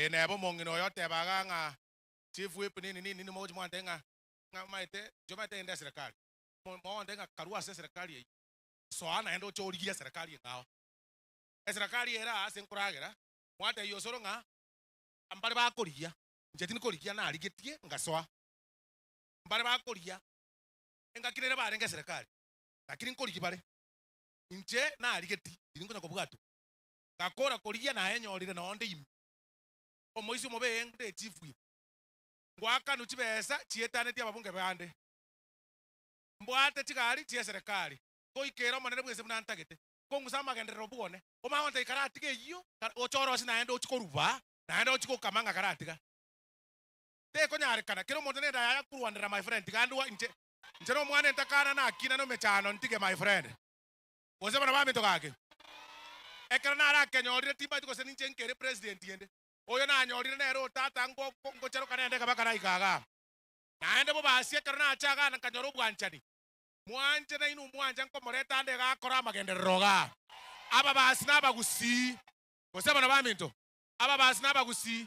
nebo mongino yote baganga chief whip nini moja mwandenga ngamaite jomate enda serikali mwandenga karua serikali hii so ana endo chorigia serikali ngao serikali era asenkuragera mwate yosoro nga ambare bakoria njetini koria na arigetie ngaswa ambare bakoria engakirere barenge serikali lakini nkorigi bare nje na arigeti iringonya kubwatu ngakora koria na enyorire na onde imi omoisi mobe engde chief whip ngwaka nuchibesa chietane tia babunge bande mbwate chigari chia serikali koikera monene bwese munantagete kongusama genderero bwone omawonte ikaratige iyo ochoro sinaende ochikoruba naende ochikokamanga karatiga te konyarekana kero monte nenda ya kurwandira my friend tigandwa nje no mwana ntakana na akina no mechano ntige my friend bose bana bamito gake ekera na ara kenyorire timba tiko seninche nkere president yende oyo na anyorire nero tata ngo chero kanende kabakara ikaga naende bo basie ekera na achaga na kanyoro bwanchani mwanje na inu mwanje nko moreta ande ga kora magenderero ga aba basina bagusi bose bana bamito aba basina bagusi